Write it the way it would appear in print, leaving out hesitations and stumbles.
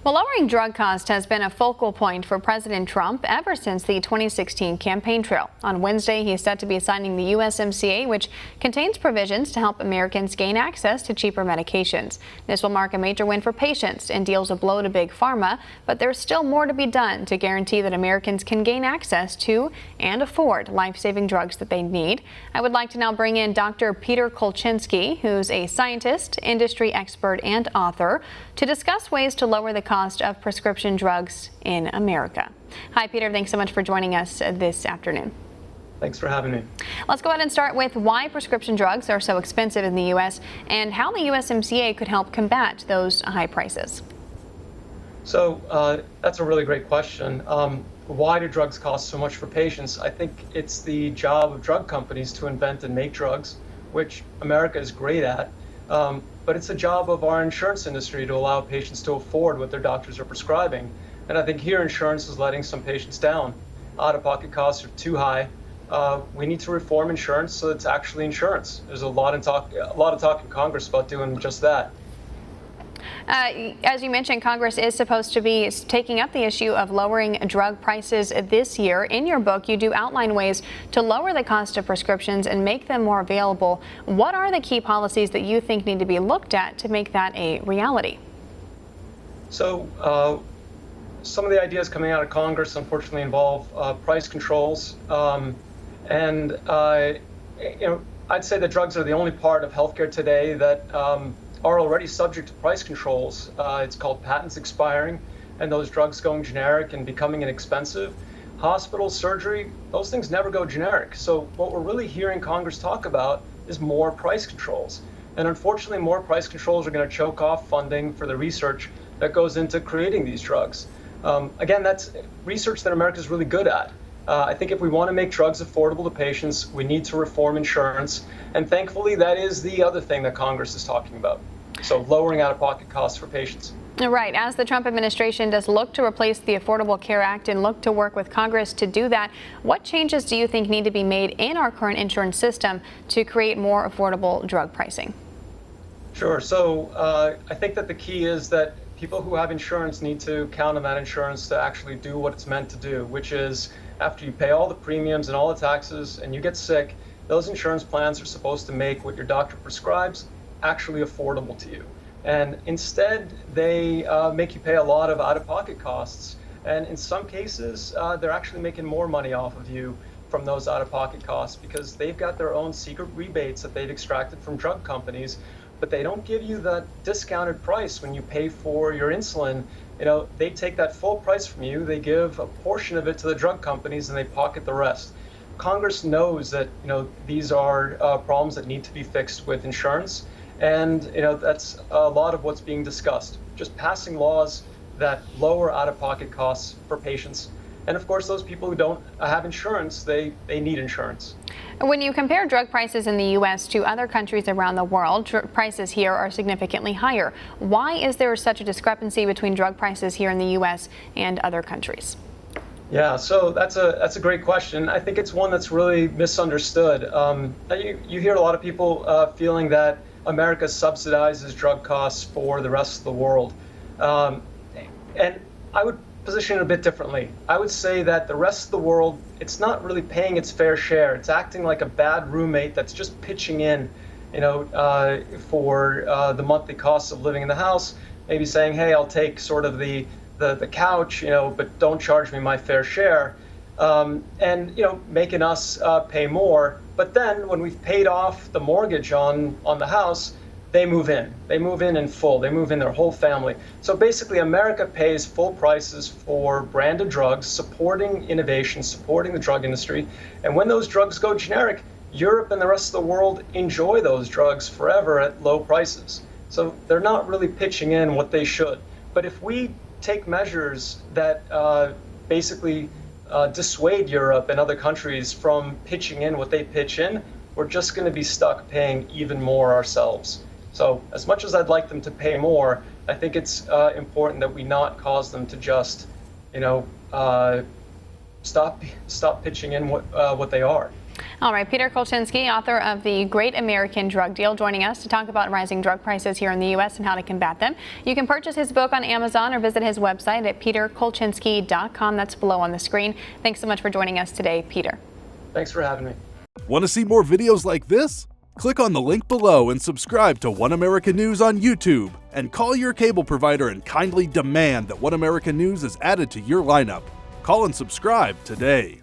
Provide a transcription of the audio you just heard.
Well, lowering drug costs has been a focal point for President Trump ever since the 2016 campaign trail. On Wednesday, he is set to be signing the USMCA, which contains provisions to help Americans gain access to cheaper medications. This will mark a major win for patients and deals a blow to Big Pharma, but there's still more to be done to guarantee that Americans can gain access to and afford life-saving drugs that they need. I would like to now bring in Dr. Peter Kolchinsky, who's a scientist, industry expert, and author, to discuss ways to lower the cost of prescription drugs in America. Hi, Peter. Thanks so much for joining us this afternoon. Thanks for having me. Let's go ahead and start with why prescription drugs are so expensive in the U.S. and how the USMCA could help combat those high prices. So that's a really great question. Why do drugs cost so much for patients? I think it's the job of drug companies to invent and make drugs, which America is great at. But it's the job of our insurance industry to allow patients to afford what their doctors are prescribing. And I think here insurance is letting some patients down. Out-of-pocket costs are too high. We need to reform insurance so it's actually insurance. There's a lot of talk in Congress about doing just that. As you mentioned, Congress is supposed to be taking up the issue of lowering drug prices this year. In your book, you do outline ways to lower the cost of prescriptions and make them more available. What are the key policies that you think need to be looked at to make that a reality? So some of the ideas coming out of Congress, unfortunately, involve price controls. I'd say that drugs are the only part of healthcare today that are already subject to price controls. It's called patents expiring and those drugs going generic and becoming inexpensive. Hospital, surgery, those things never go generic. So what we're really hearing Congress talk about is more price controls. And unfortunately, more price controls are going to choke off funding for the research that goes into creating these drugs. Again, that's research that America is really good at. I think if we want to make drugs affordable to patients, we need to reform insurance. And thankfully, that is the other thing that Congress is talking about. So lowering out-of-pocket costs for patients. Right. As the Trump administration does look to replace the Affordable Care Act and look to work with Congress to do that, what changes do you think need to be made in our current insurance system to create more affordable drug pricing? Sure. So I think that the key is that people who have insurance need to count on that insurance to actually do what it's meant to do, which is after you pay all the premiums and all the taxes and you get sick, those insurance plans are supposed to make what your doctor prescribes actually affordable to you. And instead, they make you pay a lot of out-of-pocket costs. And in some cases, they're actually making more money off of you from those out-of-pocket costs because they've got their own secret rebates that they've extracted from drug companies, but they don't give you that discounted price when you pay for your insulin. They take that full price from you, they give a portion of it to the drug companies, and they pocket the rest. Congress knows that these are problems that need to be fixed with insurance, and that's a lot of what's being discussed. Just passing laws that lower out-of-pocket costs for patients. And of course, those people who don't have insurance, they need insurance. When you compare drug prices in the U.S. to other countries around the world, prices here are significantly higher. Why is there such a discrepancy between drug prices here in the U.S. and other countries? Yeah, so that's a great question. I think it's one that's really misunderstood. You hear a lot of people feeling that America subsidizes drug costs for the rest of the world. And I would position it a bit differently. I would say that the rest of the world, it's not really paying its fair share. It's acting like a bad roommate that's just pitching in, for the monthly costs of living in the house, maybe saying, hey, I'll take sort of the couch, but don't charge me my fair share, and making us pay more. But then when we've paid off the mortgage on the house, they move in. They move in full. They move in their whole family. So basically, America pays full prices for branded drugs, supporting innovation, supporting the drug industry. And when those drugs go generic, Europe and the rest of the world enjoy those drugs forever at low prices. So they're not really pitching in what they should. But if we take measures that basically dissuade Europe and other countries from pitching in what they pitch in, we're just going to be stuck paying even more ourselves. So as much as I'd like them to pay more, I think it's important that we not cause them to just, stop pitching in what they are. All right, Peter Kolchinsky, author of The Great American Drug Deal, joining us to talk about rising drug prices here in the U.S. and how to combat them. You can purchase his book on Amazon or visit his website at peterkolchinsky.com. That's below on the screen. Thanks so much for joining us today, Peter. Thanks for having me. Want to see more videos like this? Click on the link below and subscribe to One America News on YouTube. And call your cable provider and kindly demand that One America News is added to your lineup. Call and subscribe today.